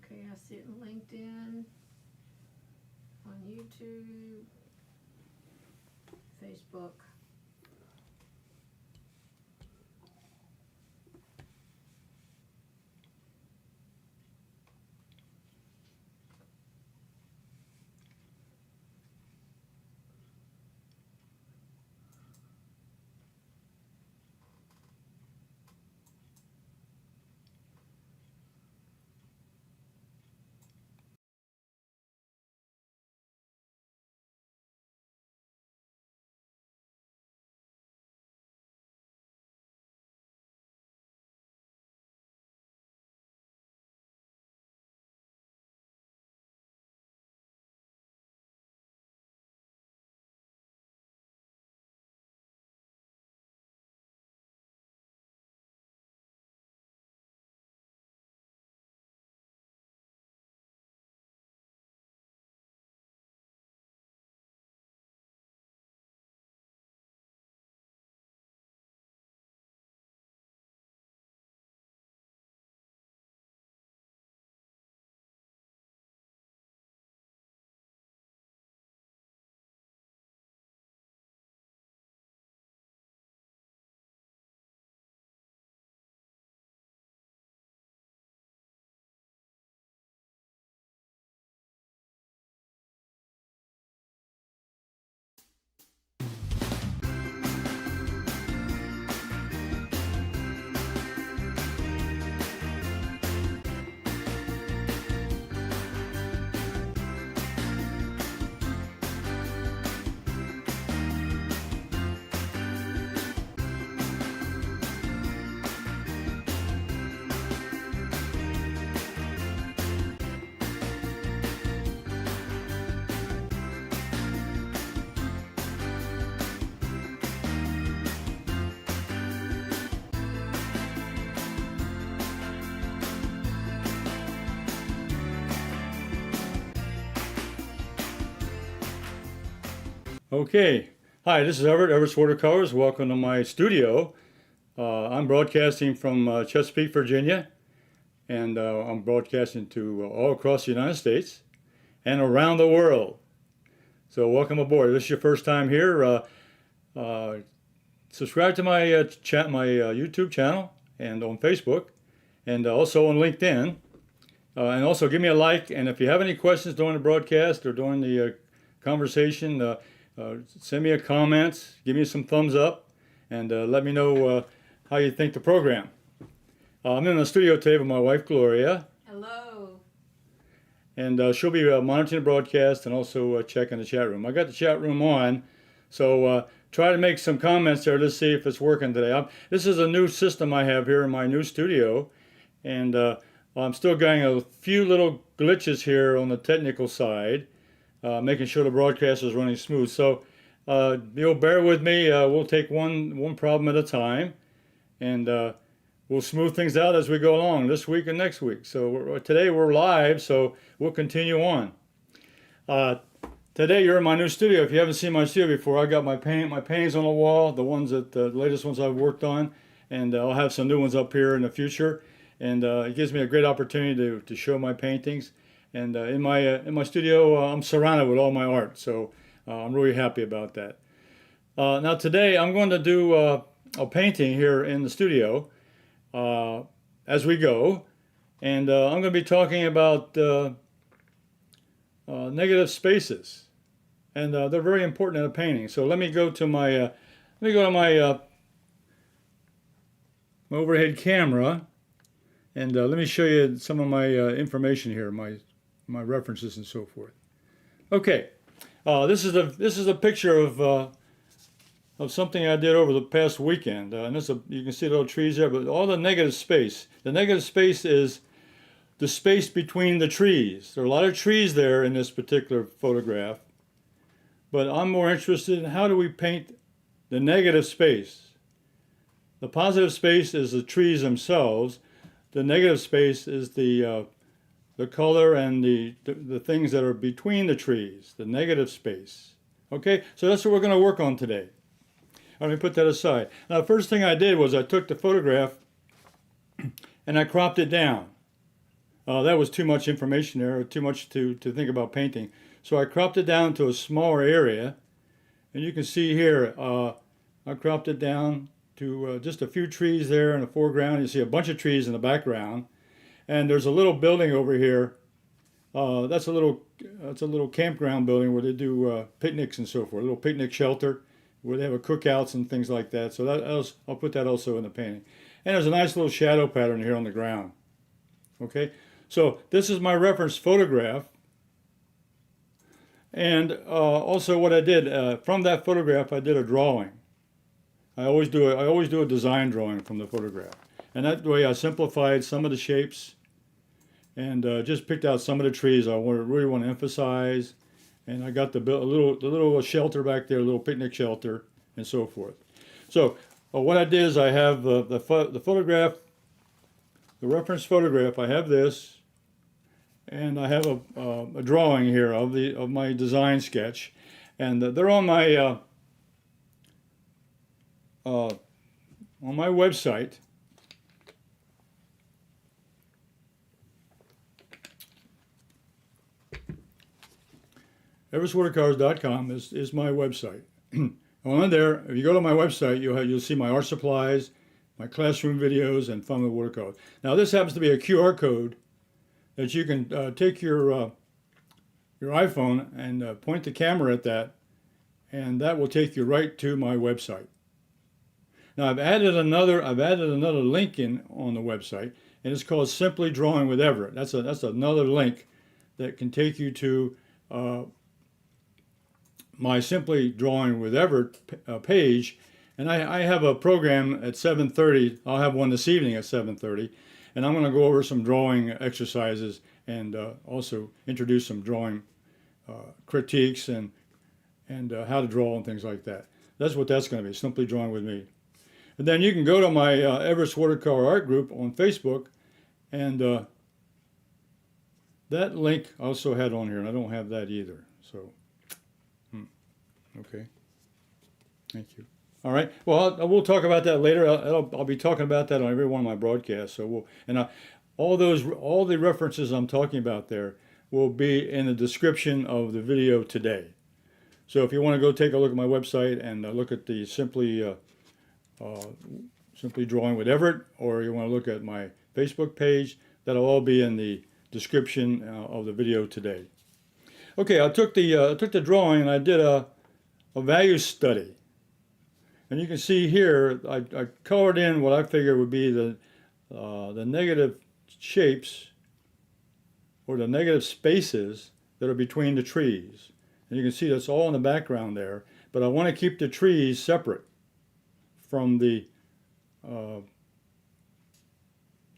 Okay, I see it in LinkedIn, on YouTube, Facebook. Okay, hi, this is Everett, Everett's Watercolors. Welcome to my studio. I'm broadcasting from Chesapeake, Virginia, and I'm broadcasting to all across the United States and around the world. So welcome aboard. If this is your first time here, subscribe to my YouTube channel and on Facebook, and also on LinkedIn. And also give me a like, and if you have any questions during the broadcast or during the conversation, send me a comment, give me some thumbs up, and let me know how you think the program. I'm in the studio today with my wife, Gloria. Hello. And she'll be monitoring the broadcast and also checking the chat room. I got the chat room on, so try to make some comments there. Let's see if it's working today. This is a new system I have here in my new studio, and I'm still getting a few little glitches here on the technical side. Making sure the broadcast is running smooth. So you'll bear with me. We'll take one problem at a time, and we'll smooth things out as we go along this week and next week. So today we're live, so we'll continue on. Today you're in my new studio. If you haven't seen my studio before, I got my paintings on the wall, the ones that the latest ones I've worked on, and I'll have some new ones up here in the future. And it gives me a great opportunity to show my paintings. And in my studio, I'm surrounded with all my art, so I'm really happy about that. Now today, I'm going to do a painting here in the studio as we go, and I'm going to be talking about negative spaces, and they're very important in a painting. So let me go to my my overhead camera, and let me show you some of my information here, my references and so forth. Okay, this is a picture of something I did over the past weekend. And you can see the little trees there, but all the negative space. The negative space is the space between the trees. There are a lot of trees there in this particular photograph, but I'm more interested in how do we paint the negative space. The positive space is the trees themselves. The negative space is the color and the things that are between the trees, the negative space. Okay, so that's what we're going to work on today. Let me put that aside. Now, the first thing I did was I took the photograph and I cropped it down that was too much information there, or too much to think about painting. So I cropped it down to a smaller area, and you can see here, I cropped it down to just a few trees there in the foreground. You see a bunch of trees in the background, and there's a little building over here. That's a little campground building where they do picnics and so forth. A little picnic shelter where they have a cookouts and things like that. So I'll put that also in the painting. And there's a nice little shadow pattern here on the ground. Okay, so this is my reference photograph. And also what I did from that photograph, I did a drawing. I always do a design drawing from the photograph, and that way I simplified some of the shapes, and just picked out some of the trees I really want to emphasize. And I got the little shelter back there, a little picnic shelter, and so forth. So what I did is I have the photograph, the reference photograph. I have this. And I have a drawing here of my design sketch, and they're on my website. Everettswatercolors.com is my website. On there, if you go to my website, you'll see my art supplies, my classroom videos, and fun with watercolors. Now this happens to be a QR code that you can take your iPhone and point the camera at that, and that will take you right to my website. Now I've added another link in on the website, and it's called Simply Drawing with Everett. That's another link that can take you to my Simply Drawing with Everett page. And I have a program at 7:30. I'll have one this evening at 7:30. And I'm going to go over some drawing exercises and also introduce some drawing critiques and how to draw and things like that. That's what that's going to be, Simply Drawing with me. And then you can go to my Everett's Watercolor Art Group on Facebook, and that link I also had on here, and I don't have that either. So, okay. Thank you. All right. Well, we'll talk about that later. I'll be talking about that on every one of my broadcasts. So all the references I'm talking about there will be in the description of the video today. So if you want to go take a look at my website and look at the Simply Drawing with Everett, or you want to look at my Facebook page, that'll all be in the description of the video today. Okay, I took the drawing and I did a value study. And you can see here, I colored in what I figure would be the negative shapes or the negative spaces that are between the trees. And you can see that's all in the background there. But I want to keep the trees separate from the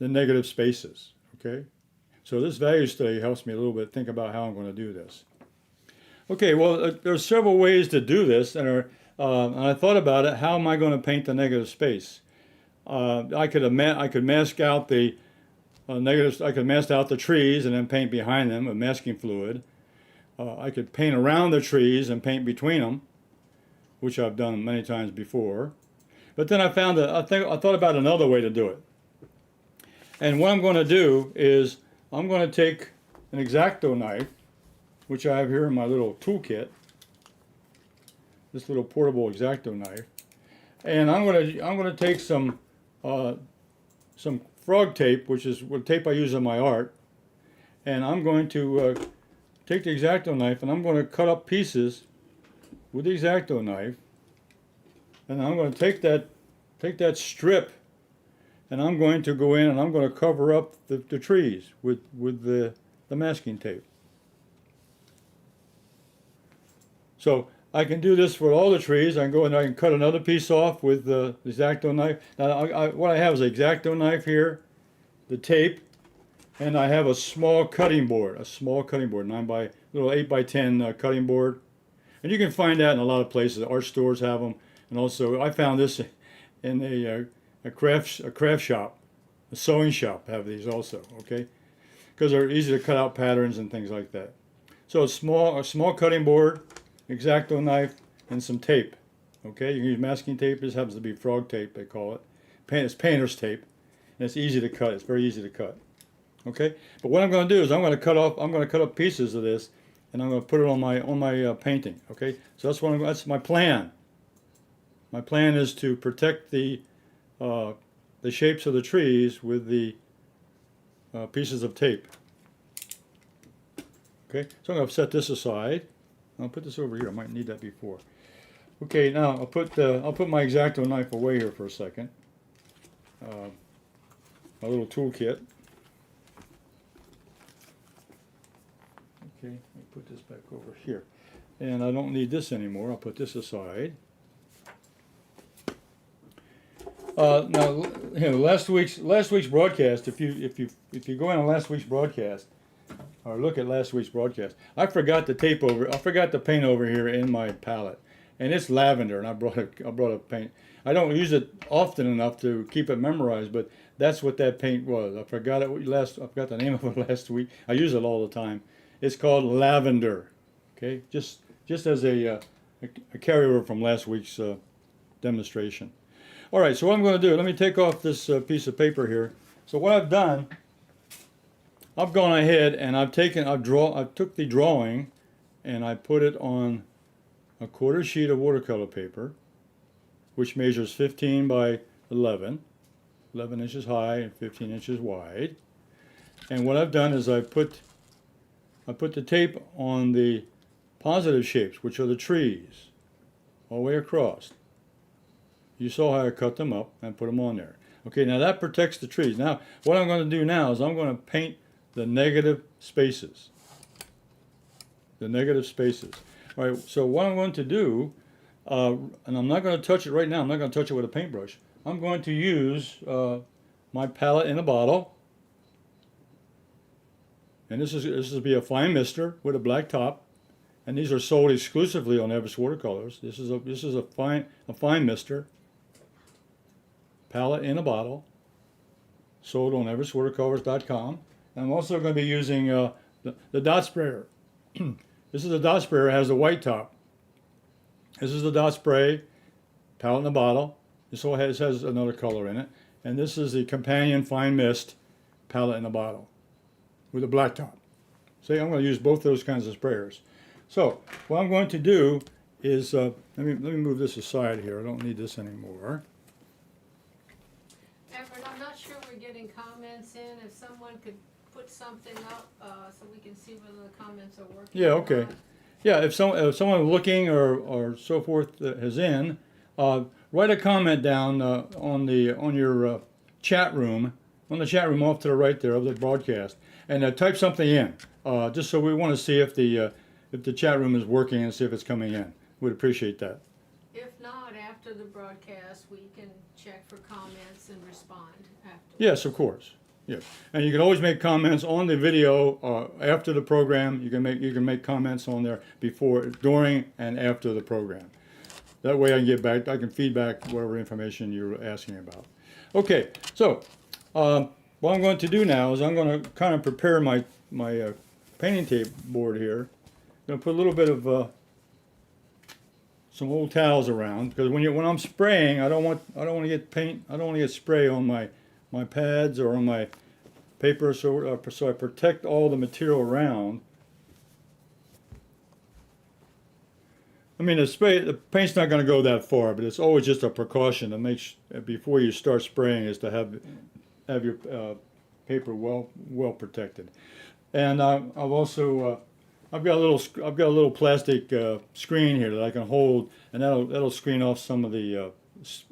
negative spaces. Okay, so this value study helps me a little bit think about how I'm going to do this. Okay, well, there's several ways to do this, and I thought about it. How am I going to paint the negative space? I could mask out the negatives. I could mask out the trees and then paint behind them with masking fluid. I could paint around the trees and paint between them, which I've done many times before. But then I found that I thought about another way to do it. And what I'm going to do is I'm going to take an exacto knife, which I have here in my little toolkit. This little portable exacto knife, and I'm going to take some frog tape, which is what tape I use in my art, and I'm going to take the exacto knife and I'm going to cut up pieces with the exacto knife, and I'm going to take that strip, and I'm going to go in and I'm going to cover up the trees with the masking tape. So I can do this for all the trees. I can go and I can cut another piece off with the exacto knife. Now, what I have is an exacto knife here, the tape, and I have a small cutting board, little 8 by 10 cutting board. And you can find that in a lot of places. Art stores have them, and also I found this in a craft shop, a sewing shop have these also. Okay, because they're easy to cut out patterns and things like that. So a small cutting board, exacto knife, and some tape. Okay, you can use masking tape. This happens to be frog tape, they call it. It's painter's tape, and it's easy to cut. It's very easy to cut. Okay, but what I'm going to do is I'm going to cut up pieces of this, and I'm going to put it on my painting. Okay, so that's my plan. My plan is to protect the shapes of the trees with the pieces of tape. Okay, so I'm going to set this aside. I'll put this over here. I might need that before. Okay, now I'll put my exacto knife away here for a second. My little toolkit. Okay, I'll put this back over here. And I don't need this anymore. I'll put this aside. Now, last week's broadcast. If you go on last week's broadcast, or look at last week's broadcast, I forgot to paint over here in my palette, and it's lavender. And I brought a paint. I don't use it often enough to keep it memorized, but that's what that paint was. I forgot the name of it last week. I use it all the time. It's called lavender. Okay, just as a carryover from last week's demonstration. All right, so what I'm going to do, let me take off this piece of paper here. So what I've done, I've gone ahead and I took the drawing and I put it on a quarter sheet of watercolor paper, which measures 15 by 11 inches high and 15 inches wide. And what I've done is I put the tape on the positive shapes, which are the trees, all the way across. You saw how I cut them up and put them on there. Okay, now that protects the trees. Now, what I'm going to do now is I'm going to paint the negative spaces. The negative spaces. All right, so what I'm going to do, and I'm not going to touch it right now. I'm not going to touch it with a paintbrush. I'm going to use my palette in a bottle. And this will be a fine mister with a black top. And these are sold exclusively on Everett Watercolors. This is a fine mister. Palette in a bottle, sold on everettswatercolors.com. And I'm also going to be using the dot sprayer. This is a dot sprayer. It has a white top. This is the dot spray, palette in a bottle. This has another color in it. And this is the companion fine mist palette in a bottle with a black top. See, I'm going to use both those kinds of sprayers. So what I'm going to do is, let me move this aside here. I don't need this anymore. Everett, I'm not sure we're getting comments in. If someone could put something up so we can see whether the comments are working. Yeah, okay. Yeah, if someone looking or so forth is in, write a comment down on your chat room, on the chat room off to the right there of the broadcast, and type something in, just so we want to see if the chat room is working and see if it's coming in. We'd appreciate that. If not, after the broadcast, we can check for comments and respond afterwards. Yes, of course. Yes, and you can always make comments on the video after the program. You can make comments on there before, during, and after the program. That way I can feedback whatever information you're asking about. Okay, so what I'm going to do now is I'm going to kind of prepare my painting tape board here. I'm going to put a little bit of some old towels around, because when I'm spraying, I don't want to get paint. I don't want to get spray on my pads or on my paper, so I protect all the material around. I mean, the paint's not going to go that far, but it's always just a precaution to make before you start spraying, is to have your paper well protected. And I've also I've got a little plastic screen here that I can hold, and that'll screen off some of the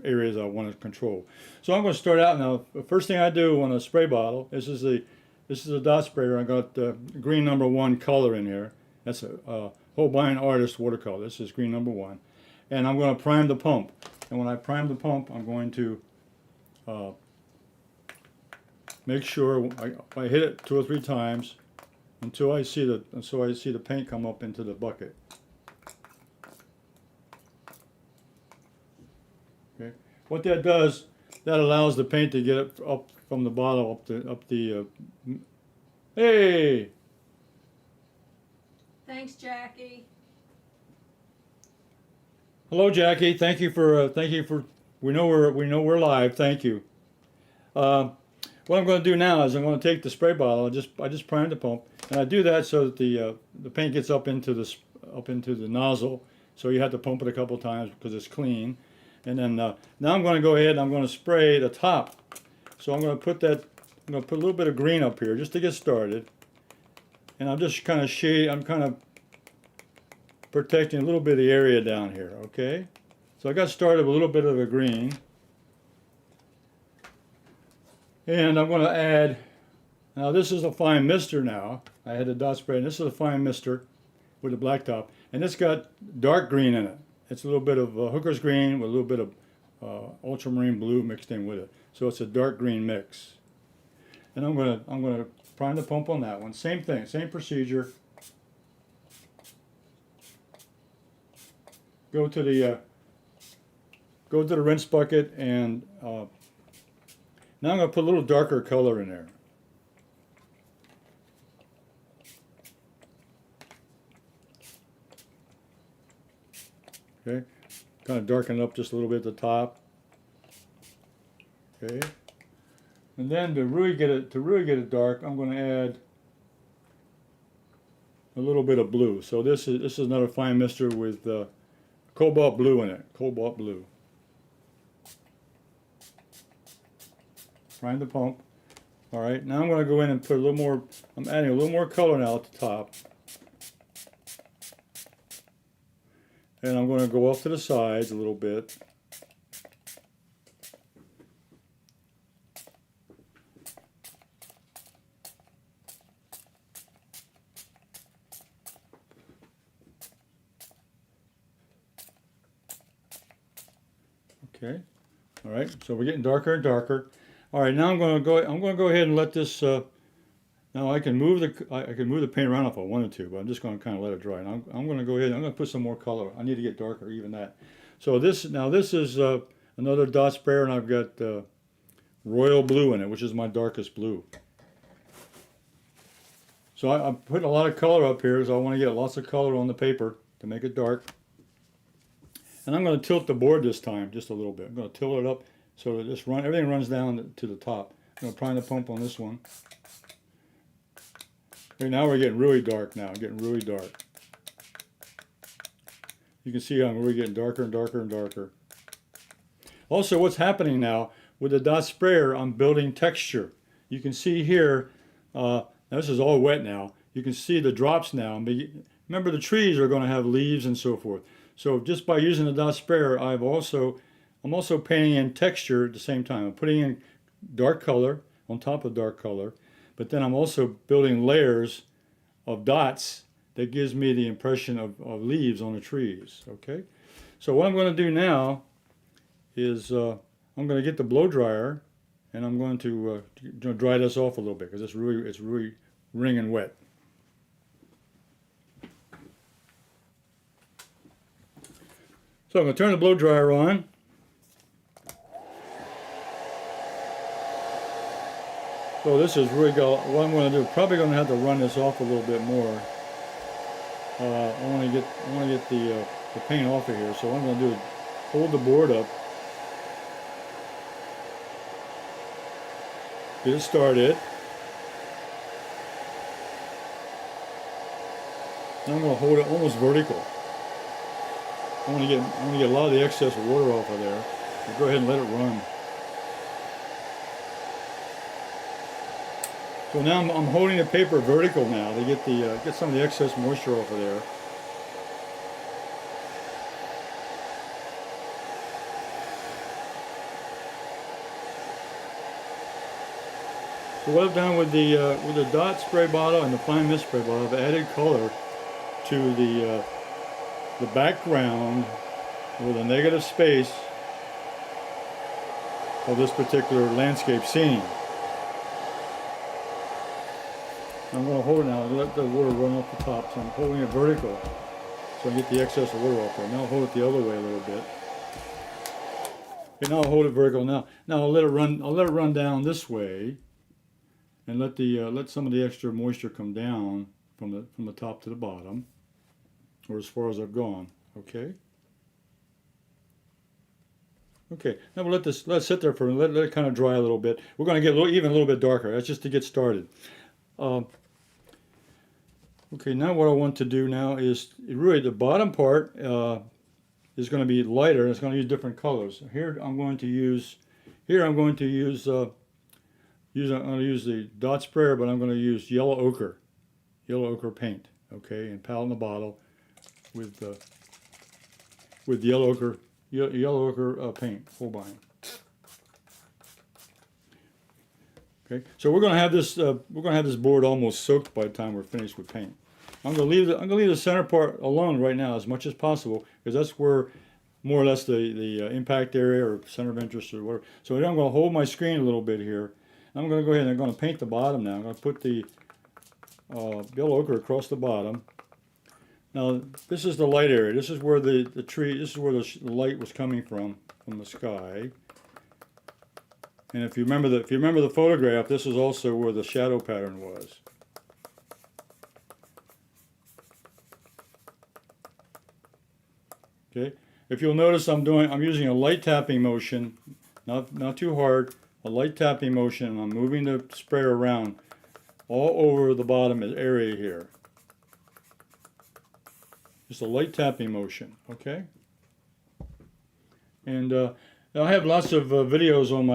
areas I want to control. So I'm going to start out now. The first thing I do on a spray bottle, this is a dot sprayer. I got green number 1 color in here. That's a Holbein Watercolor. This is green number 1, and I'm going to prime the pump. And when I prime the pump, I'm going to make sure I hit it 2 or 3 times until I see the paint come up into the bucket. Okay. What that does, that allows the paint to get up from the bottle up the. Hey. Thanks, Jackie. Hello, Jackie. Thank you for. We know we're live. Thank you. what I'm going to do now is I'm going to take the spray bottle. I just prime the pump, and I do that so that the paint gets up into the nozzle. So you have to pump it a couple times because it's clean. And then now I'm going to go ahead and I'm going to spray the top. So I'm going to put a little bit of green up here just to get started. And I'm just kind of protecting a little bit of the area down here, okay? So I got started with a little bit of a green. And I'm going to add, now this is a fine mister now. I had the dot spray, and this is a fine mister with a black top. And it's got dark green in it. It's a little bit of hooker's green with a little bit of ultramarine blue mixed in with it. So it's a dark green mix. And I'm gonna prime the pump on that one. Same thing, same procedure. Go to the rinse bucket, and now I'm going to put a little darker color in there. Okay, kind of darken up just a little bit at the top. Okay, and then to really get it dark, I'm going to add a little bit of blue. So this is another fine mister with cobalt blue in it. Cobalt blue. Prime the pump. All right, now I'm going to go in and put a little more. I'm adding a little more color now at the top. And I'm going to go off to the sides a little bit. Okay. All right. So we're getting darker and darker. All right. Now I'm going to go ahead and let this. Now I can move the paint around if I wanted to, but I'm just going to kind of let it dry. And I'm going to go ahead and I'm going to put some more color. I need to get darker, even that. So this is another dot sprayer, and I've got royal blue in it, which is my darkest blue. So I'm putting a lot of color up here because I want to get lots of color on the paper to make it dark. And I'm going to tilt the board this time just a little bit. I'm going to tilt it up so that everything runs down to the top. I'm going to prime the pump on this one. Okay, now we're getting really dark now, getting really dark. You can see I'm really getting darker and darker and darker. Also, what's happening now, with the dot sprayer, I'm building texture. You can see here, now this is all wet now, you can see the drops now. Remember, the trees are going to have leaves and so forth. So just by using the dot sprayer, I'm also painting in texture at the same time. I'm putting in dark color on top of dark color. But then I'm also building layers of dots that gives me the impression of leaves on the trees, okay? So what I'm going to do now is I'm going to get the blow dryer, and I'm going to dry this off a little bit because it's really wringing wet. So I'm going to turn the blow dryer on. So this is really what I'm going to do. Probably going to have to run this off a little bit more. I want to get the paint off of here. So what I'm going to do is hold the board up, get it started. And I'm going to hold it almost vertical. I want to get a lot of the excess water off of there. I'll go ahead and let it run. So now I'm holding the paper vertical now to get some of the excess moisture off of there. So what I've done with the dot spray bottle and the fine mist spray bottle, I've added color to the background or the negative space of this particular landscape scene. I'm going to hold it now and let the water run off the top. So I'm holding it vertical so I get the excess water off there. Now I'll hold it the other way a little bit. Okay, now I'll hold it vertical. Now I'll let it run down this way, and let some of the extra moisture come down from the top to the bottom, or as far as I've gone. Okay. Okay, now we'll let it sit there for let it kind of dry a little bit. We're going to get even a little bit darker. That's just to get started. Okay, now what I want to do now is really the bottom part is going to be lighter. It's going to use different colors. Here I'm going to use I'm going to use the dot sprayer, but I'm going to use yellow ochre paint. Okay, and palette in the bottle with yellow ochre paint, Holbein. Okay, so we're going to have this board almost soaked by the time we're finished with paint. I'm going to leave the center part alone right now as much as possible, because that's where more or less the impact area or center of interest or whatever. So I'm going to hold my screen a little bit here. I'm going to go ahead and I'm going to paint the bottom now. I'm going to put the yellow ochre across the bottom. Now this is the light area. This is where the tree. This is where the light was coming from the sky. And if you remember the photograph, this is also where the shadow pattern was. Okay. If you'll notice, I'm using a light tapping motion, not too hard. A light tapping motion, and I'm moving the sprayer around all over the bottom area here. Just a light tapping motion, okay? And I have lots of videos on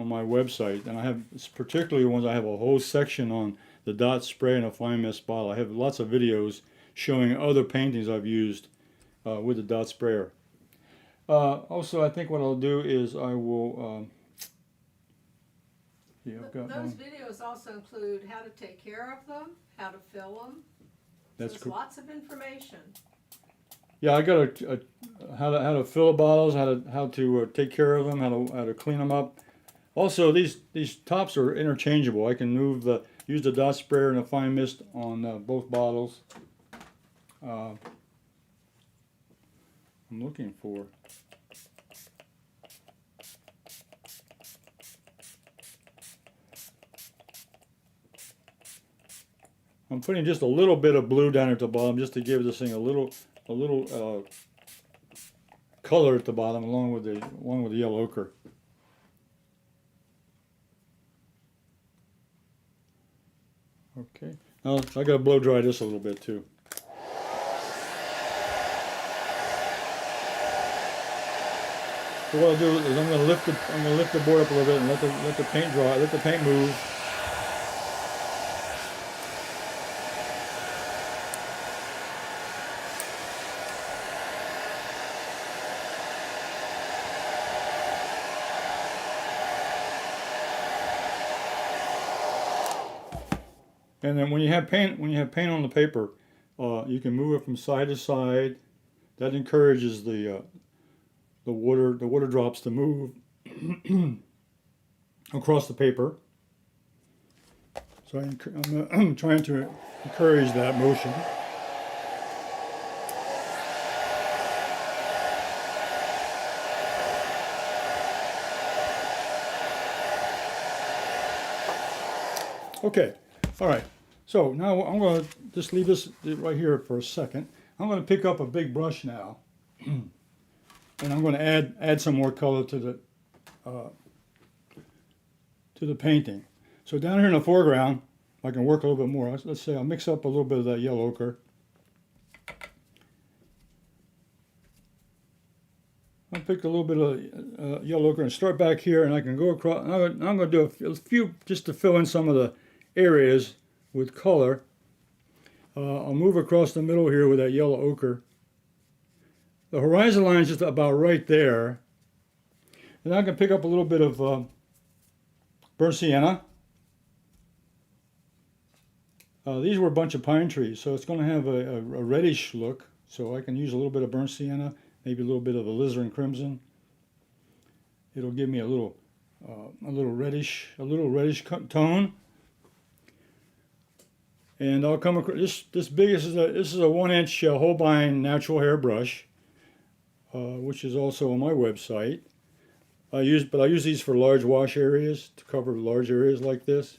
my website, and I have particularly ones. I have a whole section on the dot spray and a fine mist bottle. I have lots of videos showing other paintings I've used with the dot sprayer. Also, I think what I'll do is I will. Yeah, I've got Those one. videos also include how to take care of them, how to fill them. That's There's cool. lots of information. Yeah, I got how to fill the bottles, how to take care of them, how to clean them up. Also, these tops are interchangeable. I can use the dot sprayer and a fine mist on both bottles. I'm looking for. I'm putting just a little bit of blue down at the bottom just to give this thing a little color at the bottom, along with the yellow ochre. Okay. Now I got to blow dry this a little bit too. So what I'll do is I'm going to lift the board up a little bit and let the paint dry, let the paint move. And then when you have paint on the paper, you can move it from side to side. That encourages the water drops to move across the paper. So I'm trying to encourage that motion. Okay, all right. So now I'm going to just leave this right here for a second. I'm going to pick up a big brush now, and I'm going to add some more color to the painting. So down here in the foreground, I can work a little bit more. Let's say I'll mix up a little bit of that yellow ochre. I'll pick a little bit of yellow ochre and start back here, and I can go across. I'm going to do a few just to fill in some of the areas with color. I'll move across the middle here with that yellow ochre. The horizon line is just about right there. And I can pick up a little bit of burnt sienna. These were a bunch of pine trees, so it's going to have a reddish look. So I can use a little bit of burnt sienna, maybe a little bit of alizarin crimson. It'll give me a little reddish tone. And I'll come across this big. This is a 1-inch Holbein natural hair brush, which is also on my website. I use these for large wash areas, to cover large areas like this.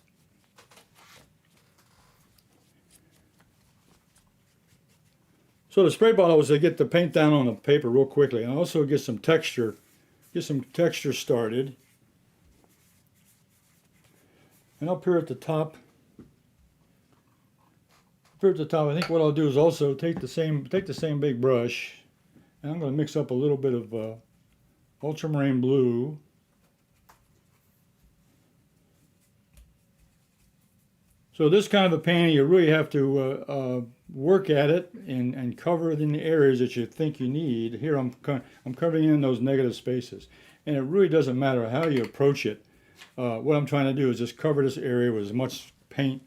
So the spray bottle was to get the paint down on the paper real quickly, and also get some texture get some texture started. And up here at the top, I think what I'll do is also take the same big brush, and I'm going to mix up a little bit of ultramarine blue. So this kind of a painting, you really have to work at it and cover it in the areas that you think you need. Here I'm covering in those negative spaces. And it really doesn't matter how you approach it. What I'm trying to do is just cover this area with as much paint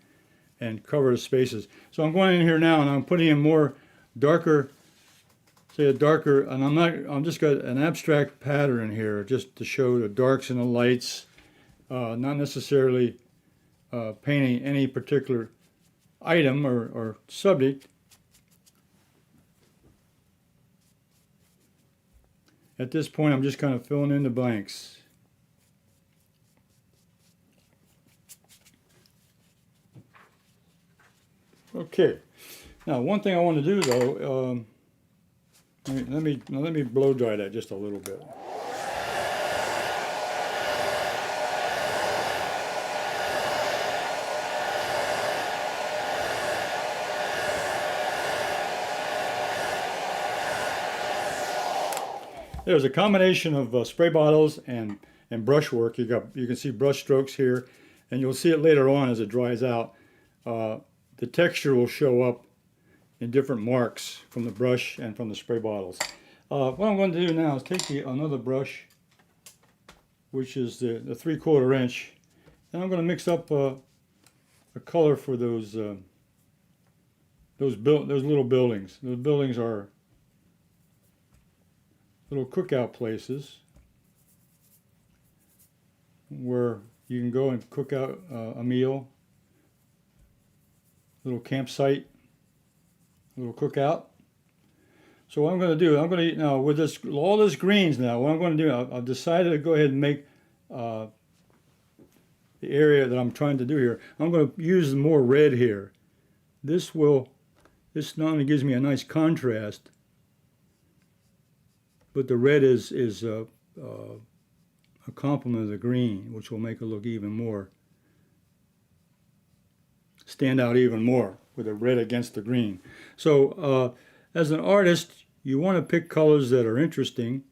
and cover the spaces. So I'm going in here now and I'm putting in more darker, and I'm just got an abstract pattern here just to show the darks and the lights, not necessarily painting any particular item or subject. At this point, I'm just kind of filling in the blanks. Okay. Now, one thing I want to do though, let me blow dry that just a little bit. There's a combination of spray bottles and brush work. You can see brush strokes here, and you'll see it later on as it dries out. The texture will show up in different marks from the brush and from the spray bottles. What I'm going to do now is take another brush, which is the 3/4 inch, and I'm going to mix up a color for those little buildings. Those buildings are little cookout places where you can go and cook out a meal, little campsite, little cookout. So what I'm going to do, I'm going to now with all this greens now. What I'm going to do, I've decided to go ahead and make the area that I'm trying to do here. I'm going to use more red here. This not only gives me a nice contrast, but the red is a complement of the green, which will make it look even more, stand out even more with the red against the green. So as an artist, you want to pick colors that are interesting,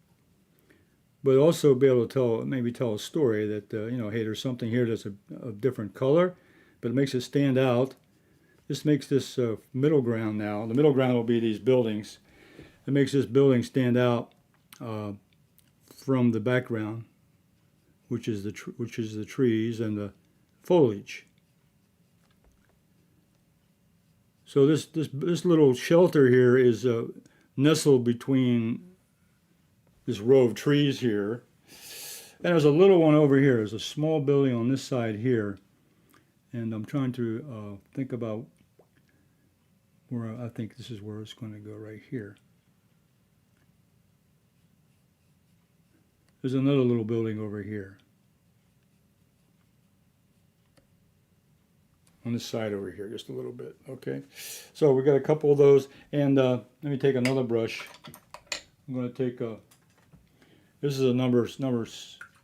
but also be able to maybe tell a story that, hey, there's something here that's a different color, but it makes it stand out. This makes this middle ground now. The middle ground will be these buildings. It makes this building stand out from the background, which is the trees and the foliage. So this little shelter here is nestled between this row of trees here, and there's a little one over here. There's a small building on this side here, and I'm trying to think about where I think this is where it's going to go right here. There's another little building over here on this side over here, just a little bit. Okay, so we got a couple of those, and let me take another brush. I'm going to take this is a number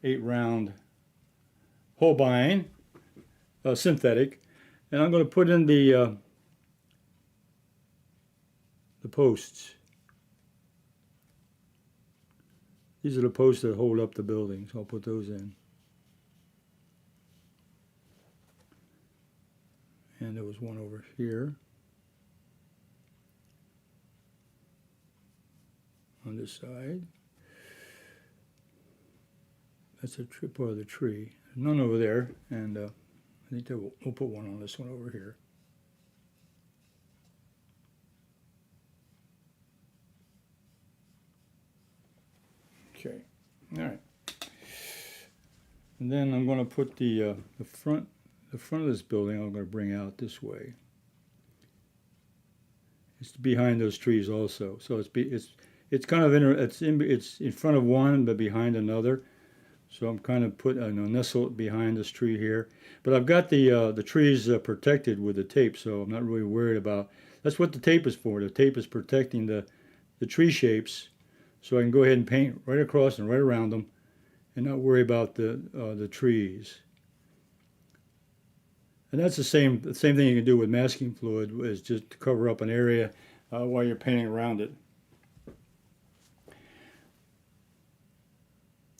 8 round Holbein synthetic, and I'm going to put in the posts. These are the posts that hold up the building, so I'll put those in. And there was one over here on this side. That's a part of the tree. There's none over there, and I think that we'll put one on this one over here. Okay, all right. And then I'm going to put the front of this building. I'm going to bring out this way. It's behind those trees also. So it's kind of it's in front of one but behind another. So I'm kind of nestled behind this tree here. But I've got the trees protected with the tape, so I'm not really worried about. That's what the tape is for. The tape is protecting the tree shapes. So I can go ahead and paint right across and right around them and not worry about the trees. And that's the same thing you can do with masking fluid, is just to cover up an area while you're painting around it.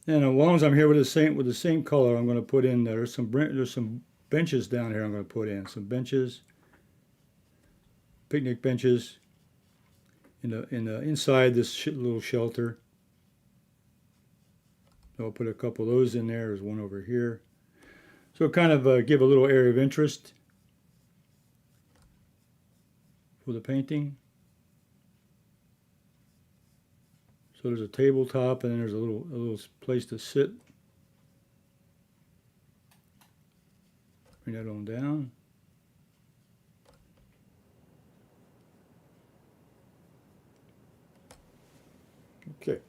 And as long as I'm here with the same color, I'm going to put in there's some benches down here. I'm going to put in some benches, picnic benches, in the inside this little shelter. So I'll put a couple of those in there. There's one over here. So kind of give a little area of interest for the painting. So there's a tabletop, and then there's a little place to sit. Bring that on down. Okay.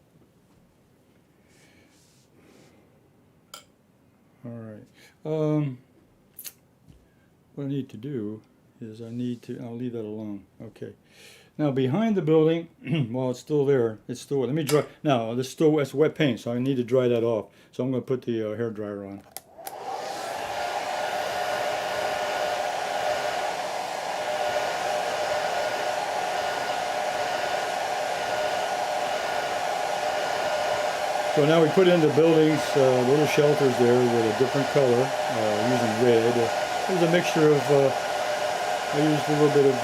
All right. What I need to do is I'll leave that alone. Okay. Now behind the building, while it's still there, let me dry. Now it's wet paint, so I need to dry that off. So I'm going to put the hair dryer on. So now we put in the buildings little shelters there with a different color, using red. It was a mixture of, I used a little bit of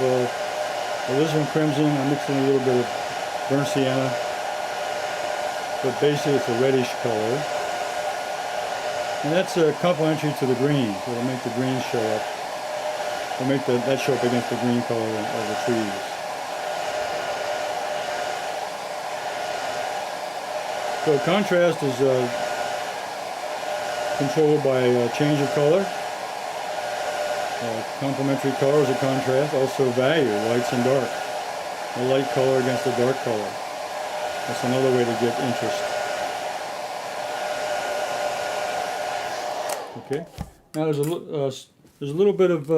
alizarin crimson, I mixed in a little bit of burnt sienna, but basically it's a reddish color. And that's complementary to the green, so it'll make the green show up. It'll make that show up against the green color of the trees. So contrast is controlled by change of color. Complementary colors of contrast, also value, lights and dark. A light color against a dark color. That's another way to get interest. Okay. Now there's a little bit of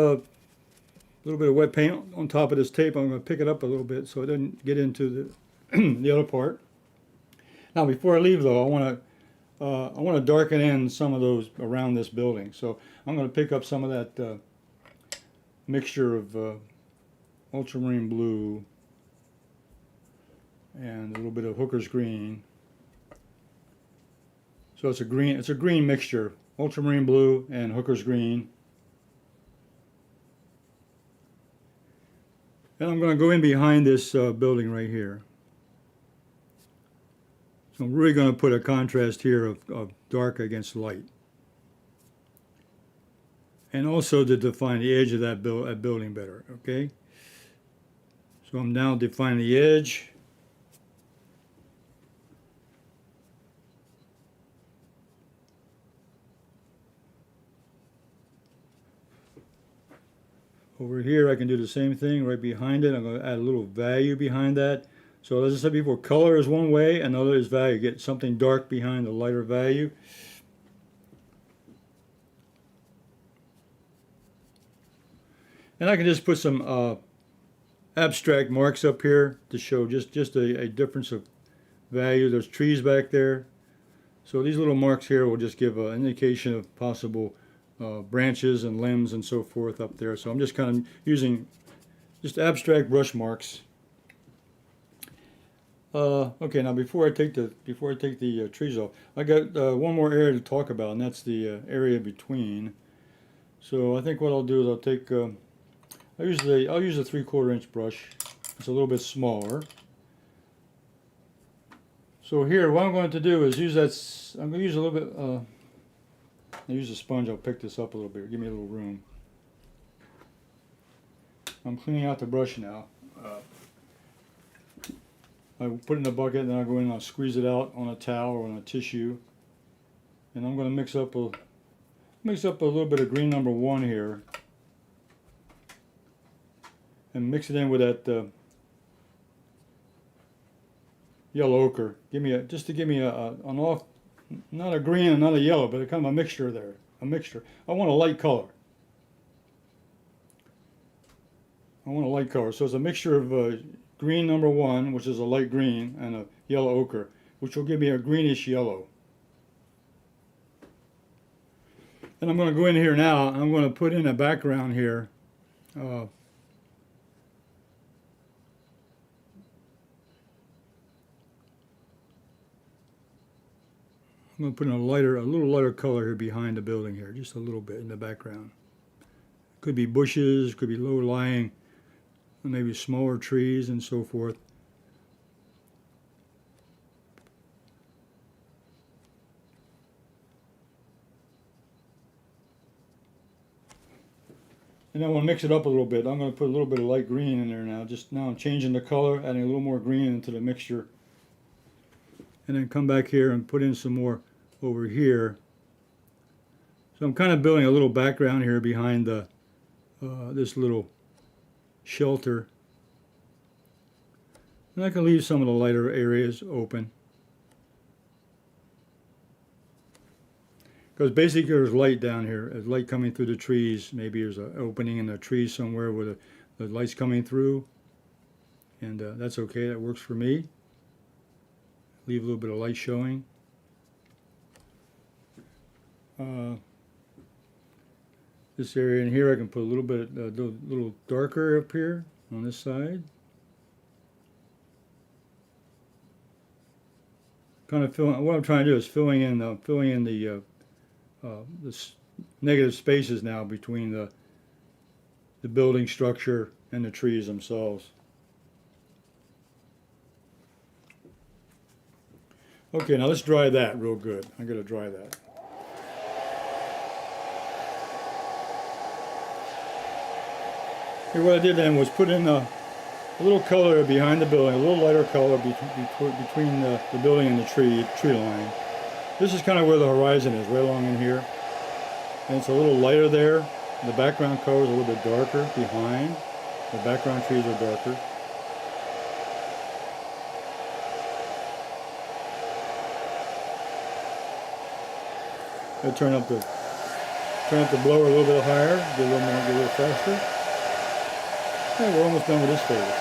wet paint on top of this tape. I'm going to pick it up a little bit so it doesn't get into the other part. Now before I leave though, I want to darken in some of those around this building. So I'm going to pick up some of that mixture of ultramarine blue and a little bit of hooker's green. So it's a green mixture, ultramarine blue and hooker's green. And I'm going to go in behind this building right here. So I'm really going to put a contrast here of dark against light. And also to define the edge of that building better, okay? So I'm now defining the edge. Over here I can do the same thing right behind it. I'm going to add a little value behind that. So as I said before, color is one way, another is value. Get something dark behind the lighter value. And I can just put some abstract marks up here to show just a difference of value. There's trees back there. So these little marks here will just give an indication of possible branches and limbs and so forth up there. So I'm just kind of using just abstract brush marks. Okay, now before I take the trees off, I got one more area to talk about, and that's the area between. So I think what I'll do is I'll take I'll use a 3/4 inch brush. It's a little bit smaller. So here, what I'm going to do is I'm going to use a little bit. I'll use a sponge. I'll pick this up a little bit. Give me a little room. I'm cleaning out the brush now. I put it in the bucket, and then I'll go in and I'll squeeze it out on a towel or on a tissue. And I'm going to mix up a little bit of green number 1 here. And mix it in with that yellow ochre. Just to give me an off, not a green and not a yellow, but kind of a mixture there. A mixture. I want a light color. So it's a mixture of green number 1, which is a light green, and a yellow ochre, which will give me a greenish yellow. And I'm going to go in here now. I'm going to put in a background here. I'm going to put in a little lighter color here behind the building here, just a little bit in the background. Could be bushes, could be low-lying, maybe smaller trees and so forth. And I want to mix it up a little bit. I'm going to put a little bit of light green in there now. Just now I'm changing the color, adding a little more green into the mixture. And then come back here and put in some more over here. So I'm kind of building a little background here behind the this little shelter. And I can leave some of the lighter areas open. Because basically there's light down here. There's light coming through the trees. Maybe there's an opening in the trees somewhere where the light's coming through. And that's okay, that works for me. Leave a little bit of light showing. This area in here I can put a little bit, little darker up here on this side. Kind of filling. What I'm trying to do is filling in the negative spaces now between the building structure and the trees themselves. Okay, now let's dry that real good. I'm going to dry that. Here, what I did then was put in a little color behind the building, a little lighter color between the building and the tree line. This is kind of where the horizon is, right along in here. And it's a little lighter there. The background color is a little bit darker behind. The background trees are darker. I'll turn up the blower a little bit higher, get a little faster. Okay, we're almost done with this phase.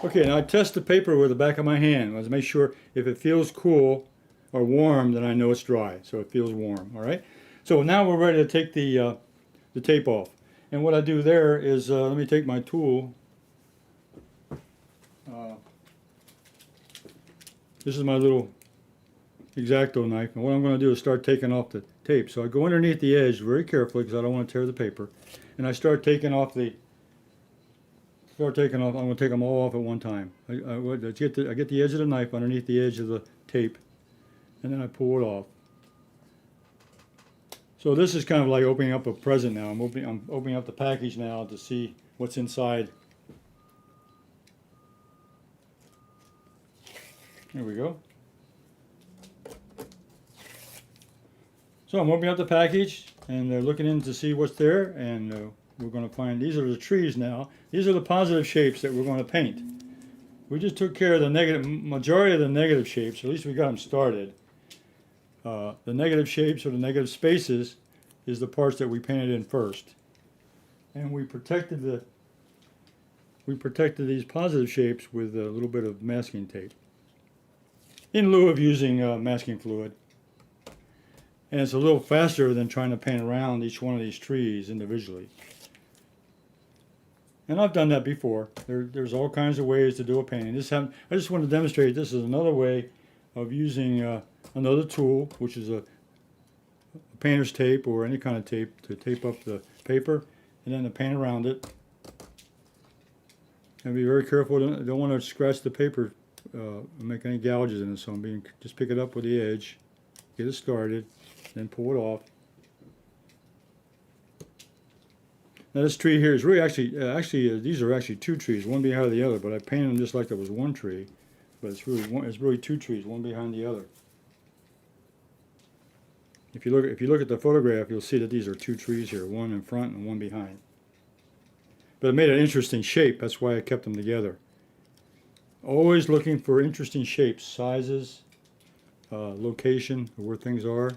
Okay, now I test the paper with the back of my hand. Let's make sure if it feels cool or warm, then I know it's dry. So it feels warm, all right? So now we're ready to take the tape off. And what I do there is, let me take my tool. This is my little exacto knife. And what I'm going to do is start taking off the tape. So I go underneath the edge very carefully because I don't want to tear the paper. And I start taking off I'm going to take them all off at one time. I get the edge of the knife underneath the edge of the tape. And then I pull it off. So this is kind of like opening up a present now. I'm opening up the package now to see what's inside. There we go. So I'm opening up the package and looking in to see what's there, and we're going to find these are the trees now. These are the positive shapes that we're going to paint. We just took care of the majority of the negative shapes. At least we got them started. The negative shapes or the negative spaces is the parts that we painted in first, and we protected these positive shapes with a little bit of masking tape in lieu of using masking fluid. And it's a little faster than trying to paint around each one of these trees individually. And I've done that before. There's all kinds of ways to do a painting. I just want to demonstrate this is another way of using another tool, which is a painter's tape or any kind of tape to tape up the paper, and then to paint around it. And be very careful. Don't want to scratch the paper, make any gouges in it. So just pick it up with the edge, get it started, then pull it off. Now this tree here is really actually these are actually two trees, one behind the other. But I painted them just like there was one tree, but it's really two trees, one behind the other. If you look at the photograph, you'll see that these are two trees here, one in front and one behind. But it made an interesting shape. That's why I kept them together. Always looking for interesting shapes, sizes, location, where things are.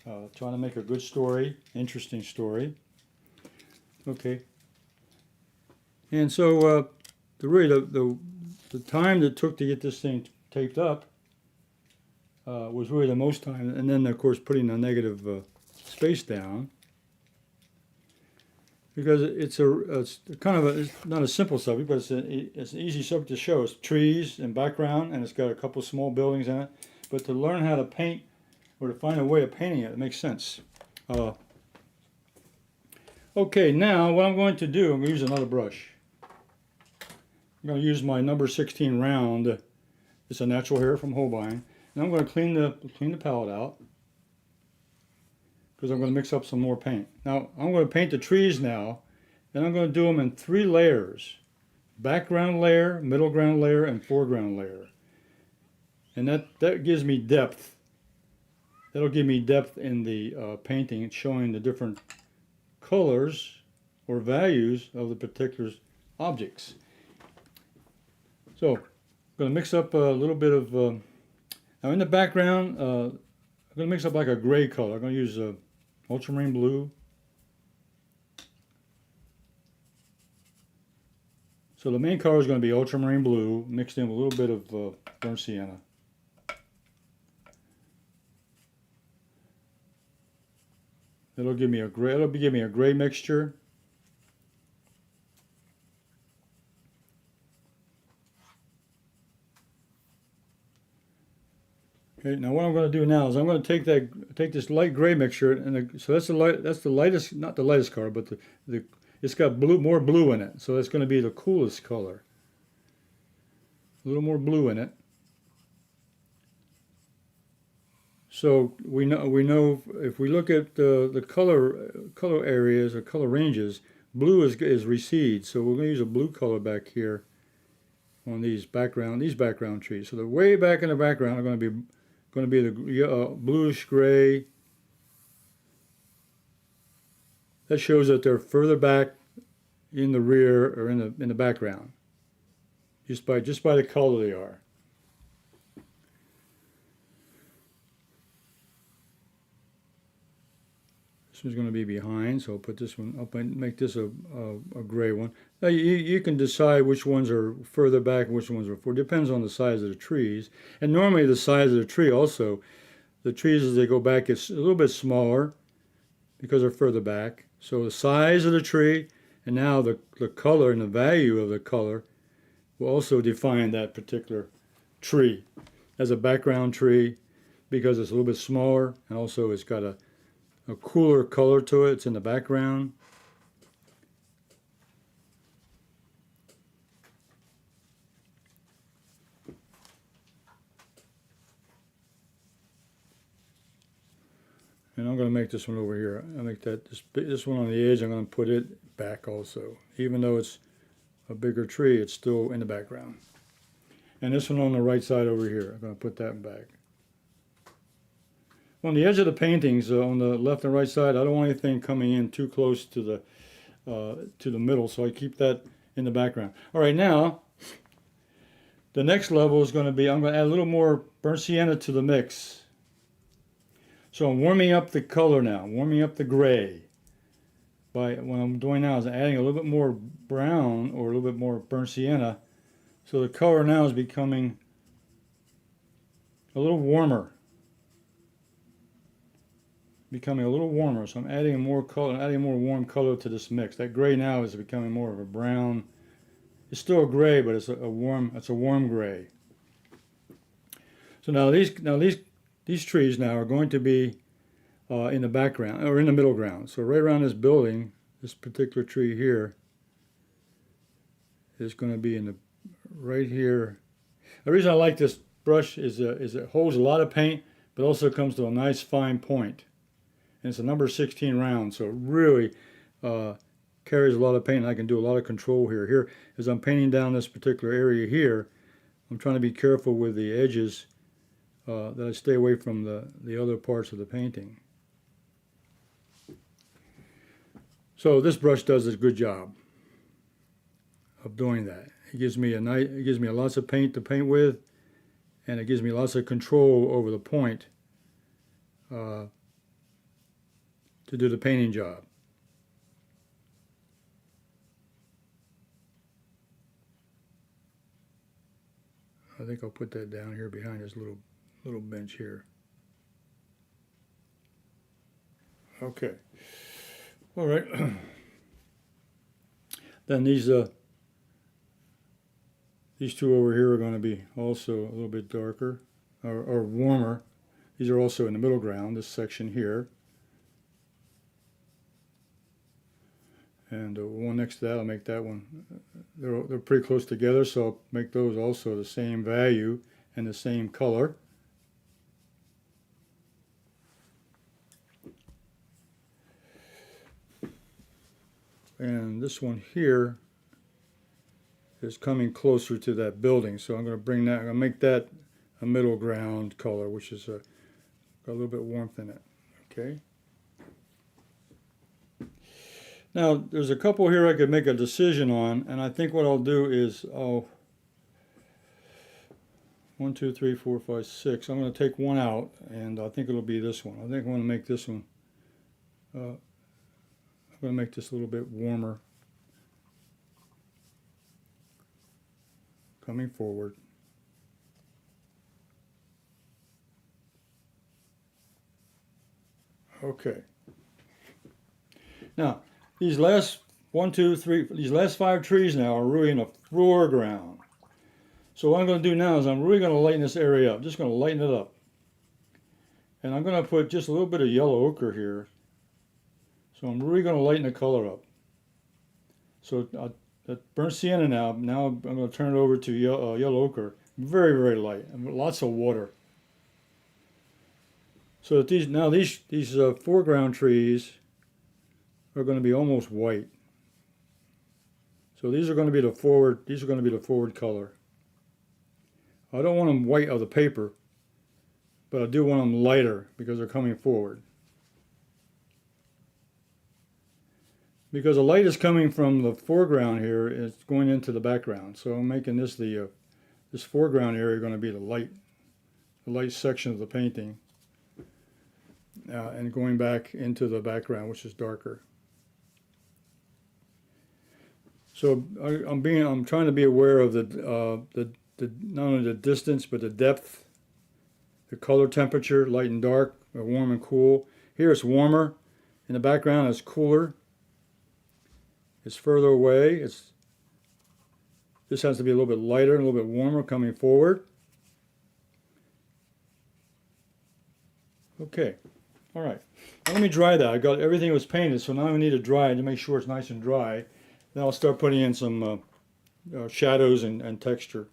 trying to make a good story, interesting story. Okay. And so the time that it took to get this thing taped up was really the most time, and then of course putting a negative space down, because it's kind of it's not a simple subject, but it's an easy subject to show. It's trees and background, and it's got a couple small buildings in it. But to learn how to paint, or to find a way of painting it, it makes sense. Okay, now what I'm going to do, I'm going to use another brush. I'm going to use my number 16 round. It's a natural hair from Holbein. And I'm going to clean the palette out, because I'm going to mix up some more paint. Now I'm going to paint the trees now, and I'm going to do them in 3 layers: background layer, middle ground layer, and foreground layer. And that gives me depth. That'll give me depth in the painting, showing the different colors or values of the particular objects. So I'm going to mix up a little bit of, now in the background, I'm going to mix up like a gray color. I'm going to use ultramarine blue. So the main color is going to be ultramarine blue, mixed in with a little bit of burnt sienna. It'll give me a gray mixture. Okay, now what I'm going to do now is I'm going to take this light gray mixture, and so that's the lightest, not the lightest color, but it's got more blue in it, so that's going to be the coolest color. A little more blue in it. So we know if we look at the color areas or color ranges, blue is recede. So we're going to use a blue color back here on these background trees. So the way back in the background are going to be the bluish gray. That shows that they're further back in the rear or in the background, just by the color they are. This one's going to be behind, so I'll put this one up and make this a gray one. Now you can decide which ones are further back and which ones are forward. Depends on the size of the trees. And normally the size of the tree also, the trees as they go back, it's a little bit smaller because they're further back. So the size of the tree, and now the color and the value of the color will also define that particular tree as a background tree, because it's a little bit smaller, and also it's got a cooler color to it. It's in the background. And I'm going to make this one over here. I make this one on the edge. I'm going to put it back also. Even though it's a bigger tree, it's still in the background. And this one on the right side over here, I'm going to put that back. On the edge of the paintings, on the left and right side, I don't want anything coming in too close to the middle, so I keep that in the background. All right, now the next level is going to be, I'm going to add a little more burnt sienna to the mix. So I'm warming up the color now, warming up the gray. What I'm doing now is adding a little bit more brown or a little bit more burnt sienna, so the color now is becoming a little warmer. Becoming a little warmer, so I'm adding more color, adding more warm color to this mix. That gray now is becoming more of a brown. It's still a gray, but it's a warm gray. So now these trees now are going to be in the background or in the middle ground. So right around this building, this particular tree here is going to be in the right here. The reason I like this brush is it holds a lot of paint, but also comes to a nice fine point. And it's a number 16 round, so it really carries a lot of paint, and I can do a lot of control here. Here, as I'm painting down this particular area here, I'm trying to be careful with the edges that I stay away from the other parts of the painting. So this brush does a good job of doing that. It gives me lots of paint to paint with, and it gives me lots of control over the point. to do the painting job. I think I'll put that down here behind this little bench here. Okay. All right. Then these two over here are going to be also a little bit darker or warmer. These are also in the middle ground, this section here. And one next to that, I'll make that one. They're pretty close together, so I'll make those also the same value and the same color. And this one here is coming closer to that building, so I'm going to make that a middle ground color, which is got a little bit of warmth in it. Okay. Now there's a couple here I could make a decision on, and I think what I'll do is 1, 2, 3, 4, 5, 6. I'm going to take one out, and I think it'll be this one. I think I want to make this one. I'm going to make this a little bit warmer. Coming forward. Okay. Now, these last 1, 2, 3, these last 5 trees now are really in a foreground. So what I'm going to do now is I'm really going to lighten this area up. Just going to lighten it up. And I'm going to put just a little bit of yellow ochre here. So I'm really going to lighten the color up. So that burnt sienna now I'm going to turn it over to yellow ochre. Very, very light, and lots of water. So that these foreground trees are going to be almost white. So these are going to be the forward color. I don't want them white of the paper, but I do want them lighter because they're coming forward. Because the light is coming from the foreground here, it's going into the background. So I'm making this this foreground area going to be the light section of the painting, and going back into the background, which is darker. So I'm trying to be aware of not only the distance but the depth, the color temperature, light and dark, or warm and cool. Here it's warmer. In the background it's cooler. It's further away. This has to be a little bit lighter, a little bit warmer coming forward. Okay, all right. Now let me dry that. I got everything was painted, so now I need to dry it to make sure it's nice and dry. Then I'll start putting in some shadows and texture.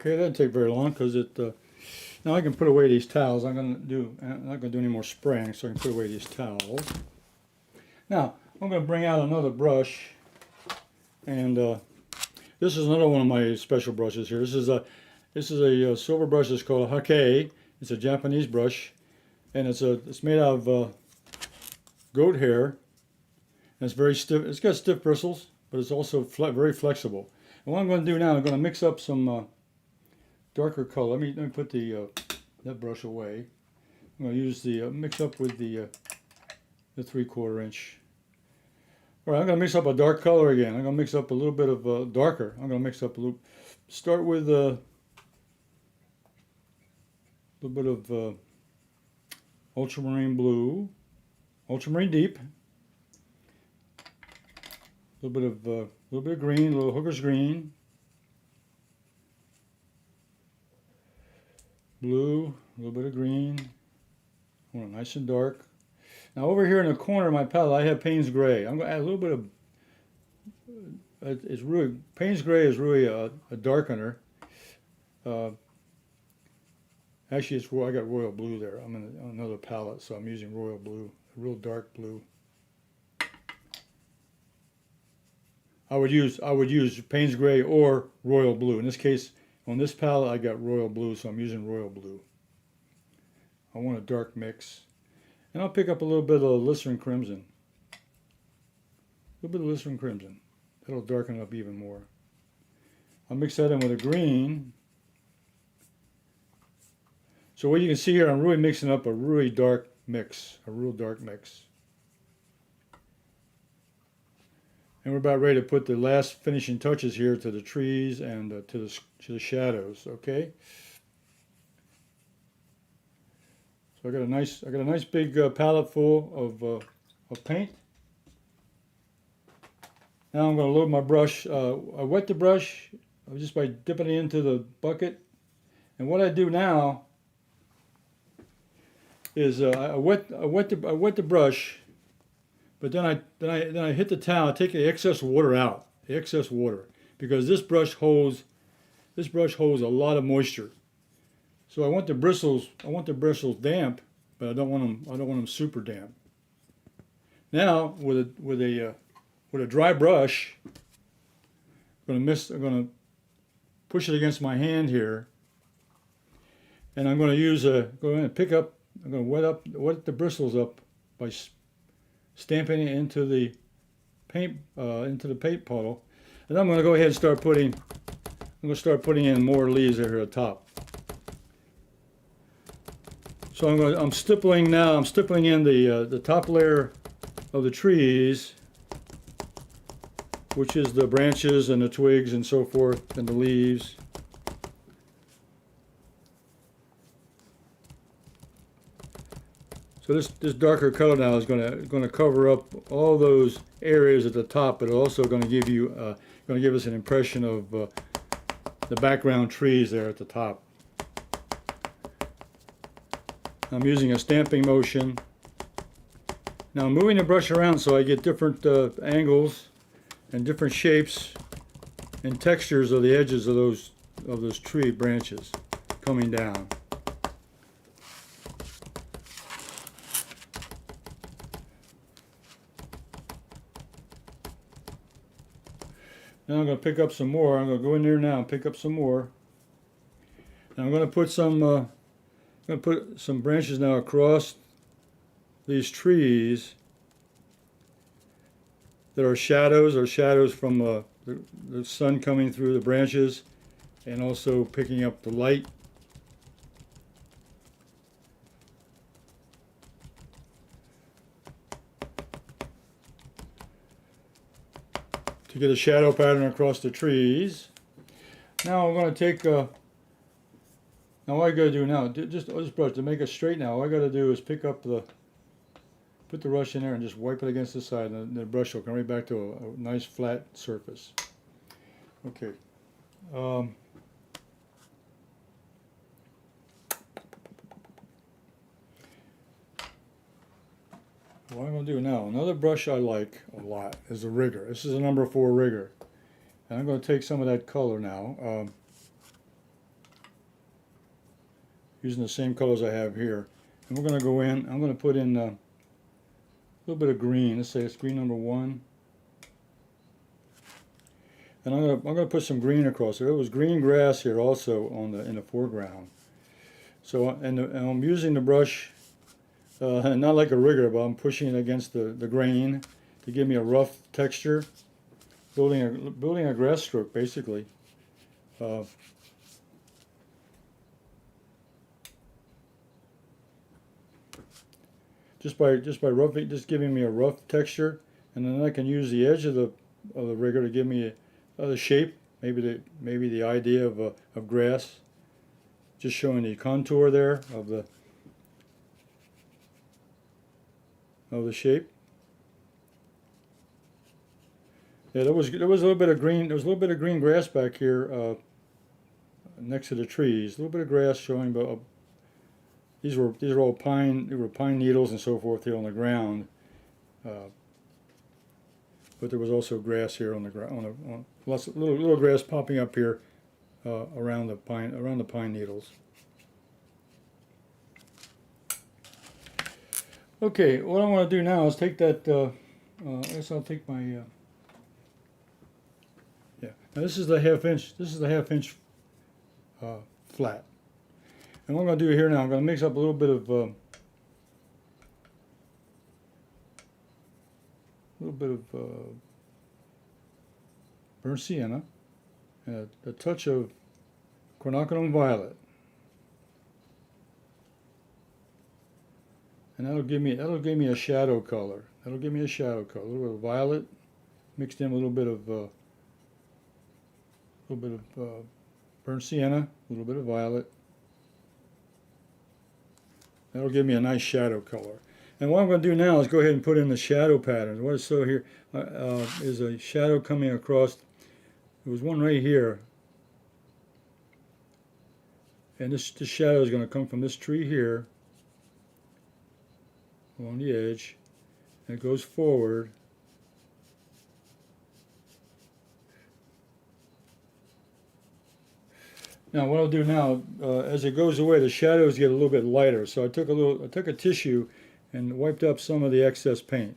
Okay, that didn't take very long because now I can put away these towels. I'm not going to do any more spraying, so I can put away these towels. Now I'm going to bring out another brush, and this is another one of my special brushes here. This is a silver brush. It's called a hake. It's a Japanese brush, and it's made out of goat hair. And it's very stiff. It's got stiff bristles, but it's also very flexible. And what I'm going to do now, I'm going to mix up some darker color. Let me put that brush away. I'm going to use the mix up with the 3/4 inch. All right, I'm going to mix up a dark color again. I'm going to mix up a little bit of darker. I'm going to mix up a little. Start with a little bit of ultramarine blue, ultramarine deep. A little bit of green, a little hooker's green. Blue, a little bit of green. I want it nice and dark. Now over here in the corner of my palette, I have Payne's Gray. I'm going to add a little bit it's really, Payne's Gray is really a darkener. Actually, I got royal blue there. I'm in another palette, so I'm using royal blue, a real dark blue. I would use Payne's Gray or royal blue. In this case, on this palette, I got royal blue, so I'm using royal blue. I want a dark mix. And I'll pick up a little bit of Glycerin Crimson. A little bit of Glycerin Crimson. That'll darken it up even more. I'll mix that in with a green. So what you can see here, I'm really mixing up a really dark mix, a real dark mix. And we're about ready to put the last finishing touches here to the trees and to the shadows. Okay. So I got a nice big palette full of paint. Now I'm going to load my brush. I wet the brush just by dipping it into the bucket. And what I do now is I wet the brush. But then I hit the towel, I take the excess water out, because this brush holds a lot of moisture. So I want the bristles damp, but I don't want them super damp. Now with a dry brush, I'm going to push it against my hand here, and I'm going to I'm going to wet the bristles up by stamping it into the paint puddle, and I'm going to go ahead and start putting in more leaves here at the top. So I'm stippling now. I'm stippling in the top layer of the trees, which is the branches and the twigs and so forth, and the leaves. So this darker color now is going to cover up all those areas at the top, but it's also going to give us an impression of the background trees there at the top. I'm using a stamping motion. Now I'm moving the brush around so I get different angles and different shapes and textures of the edges of those tree branches coming down. Now I'm going to pick up some more. I'm going to go in there now and pick up some more. And I'm going to put some branches now across these trees that are shadows from the sun coming through the branches, and also picking up the light. To get a shadow pattern across the trees. Now I'm going to take, now what I got to do now, just this brush, to make it straight now, all I got to do is put the brush in there and just wipe it against the side, and the brush will come right back to a nice flat surface. Okay. What I'm going to do now, another brush I like a lot is the rigger. This is a number 4 rigger. And I'm going to take some of that color now, using the same colors I have here. And we're going to go in, I'm going to put in a little bit of green. Let's say it's green number 1. And I'm going to put some green across there. There was green grass here also in the foreground. So, and I'm using the brush, not like a rigger, but I'm pushing it against the grain to give me a rough texture, building a grass stroke basically. Just giving me a rough texture, and then I can use the edge of the rigger to give me the shape, maybe the idea of grass. Just showing the contour there of the shape. Yeah, there was a little bit of green. There was a little bit of green grass back here next to the trees. A little bit of grass showing, but these were all pine. They were pine needles and so forth here on the ground. but there was also grass here on the ground, little grass popping up here around the pine needles. Okay, what I want to do now is take that. I guess I'll take my. Yeah. Now this is the half-inch. This is the half-inch flat. And what I'm going to do here now, I'm going to mix up a little bit of burnt sienna and a touch of quinacridone violet, and that'll give me a shadow color. A little bit of violet mixed in a little bit of burnt sienna, a little bit of violet. That'll give me a nice shadow color. And what I'm going to do now is go ahead and put in the shadow patterns. What I saw here is a shadow coming across. There was one right here. And this shadow is going to come from this tree here along the edge. And it goes forward. Now what I'll do now, as it goes away, the shadows get a little bit lighter. So I took a tissue and wiped up some of the excess paint.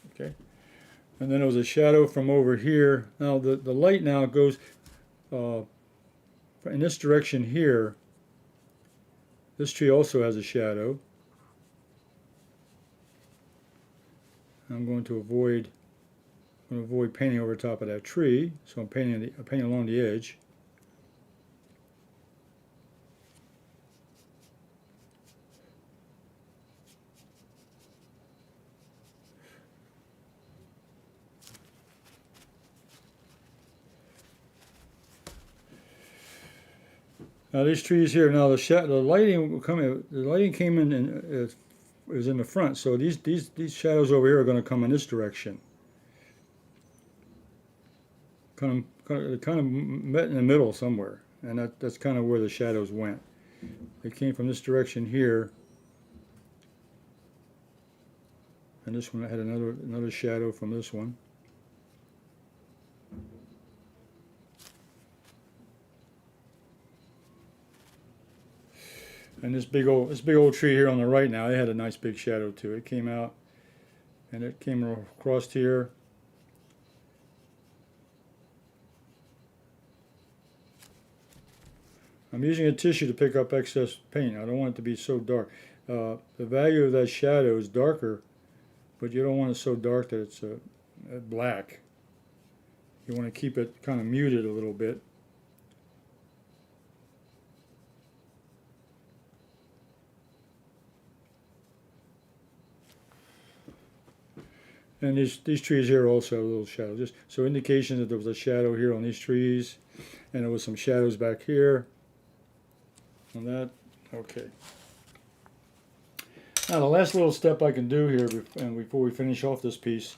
Okay, and then there was a shadow from over here. Now the light now goes in this direction here. This tree also has a shadow. I'm going to avoid painting over top of that tree, so I'm painting along the edge. Now these trees here, now the lighting came in and it was in the front, so these shadows over here are going to come in this direction. Kind of met in the middle somewhere, and that's kind of where the shadows went. They came from this direction here, and this one had another shadow from this one. And this big old tree here on the right now, it had a nice big shadow too. It came out, and it came across here. I'm using a tissue to pick up excess paint. I don't want it to be so dark. The value of that shadow is darker, but you don't want it so dark that it's black. You want to keep it kind of muted a little bit. And these trees here also have a little shadow. Just so indication that there was a shadow here on these trees, and there was some shadows back here. On that, okay. Now the last little step I can do here, and before we finish off this piece,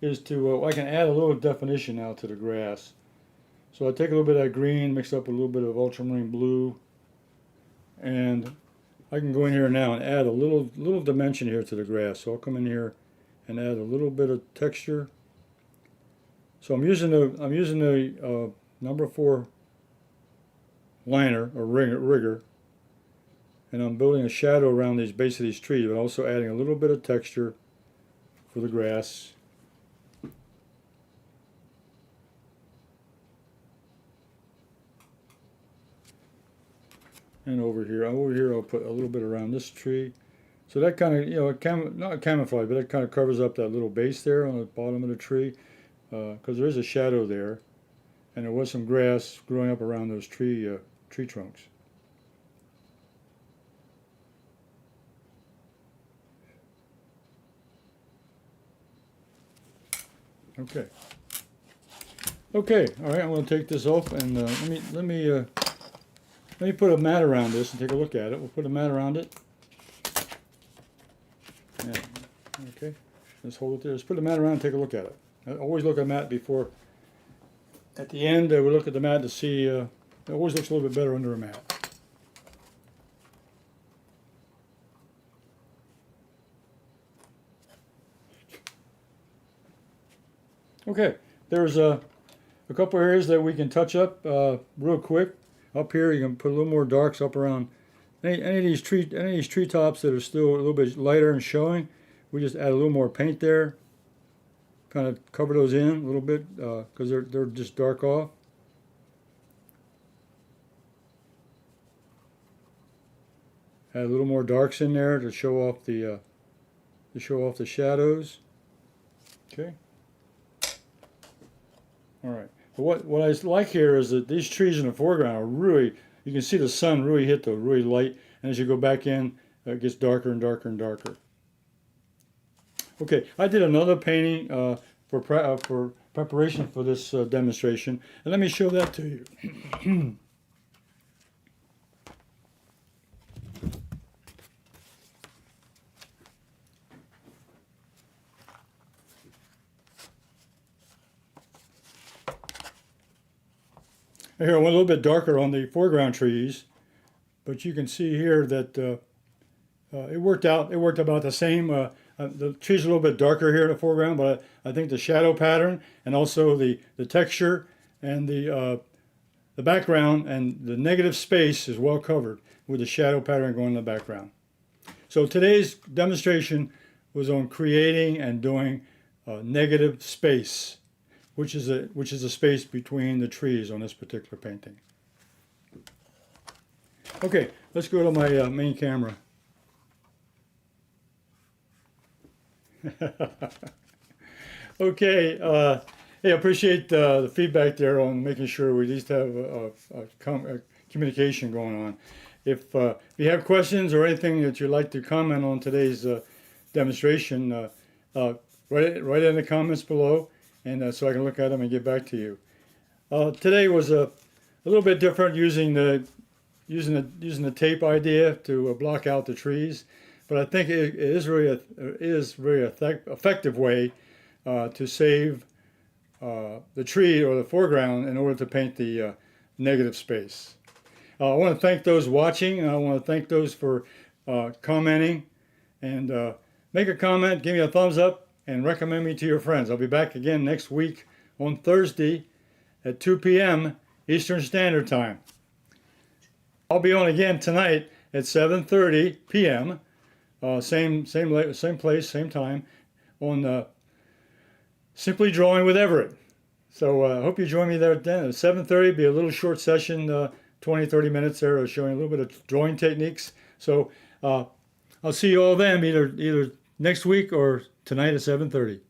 is to I can add a little definition now to the grass. So I take a little bit of that green, mix up a little bit of ultramarine blue, and I can go in here now and add a little dimension here to the grass. So I'll come in here and add a little bit of texture. So I'm using the number 4 liner or rigger, and I'm building a shadow around these base of these trees, but also adding a little bit of texture for the grass. And over here I'll put a little bit around this tree. So that kind of, not camouflage, but that kind of covers up that little base there on the bottom of the tree, because there is a shadow there, and there was some grass growing up around those tree trunks. Okay. Okay. All right. I'm going to take this off, and let me put a mat around this and take a look at it. We'll put a mat around it. Yeah. Okay, let's hold it there. Let's put the mat around and take a look at it. I always look at the mat before. At the end, we look at the mat to see. It always looks a little bit better under a mat. Okay, there's a couple areas that we can touch up real quick. Up here, you can put a little more darks up around any of these tree tops that are still a little bit lighter and showing. We just add a little more paint there, kind of cover those in a little bit because they're just dark off. Add a little more darks in there to show off the shadows. Okay. All right. But what I like here is that these trees in the foreground are really, you can see the sun really hit the really light, and as you go back in, it gets darker and darker and darker. Okay, I did another painting for preparation for this demonstration, and let me show that to you. Here, I went a little bit darker on the foreground trees, but you can see here that it worked out. It worked about the same. The trees are a little bit darker here in the foreground, but I think the shadow pattern and also the texture and the background and the negative space is well covered with the shadow pattern going in the background. So today's demonstration was on creating and doing negative space, which is a space between the trees on this particular painting. Okay, let's go to my main camera. Okay, hey, I appreciate the feedback there on making sure we at least have a communication going on. If you have questions or anything that you'd like to comment on today's demonstration, write it in the comments below, and so I can look at them and get back to you. Today was a little bit different using the tape idea to block out the trees, but I think it is really effective way to save the tree or the foreground in order to paint the negative space. I want to thank those watching, and I want to thank those for commenting, and make a comment, give me a thumbs up, and recommend me to your friends. I'll be back again next week on Thursday at 2 p.m. Eastern Standard Time. I'll be on again tonight at 7:30 p.m. Same place, same time, on Simply Drawing with Everett. So I hope you join me there then at 7:30. Be a little short session, 20-30 minutes there, showing a little bit of drawing techniques. So I'll see you all then, either next week or tonight at 7:30.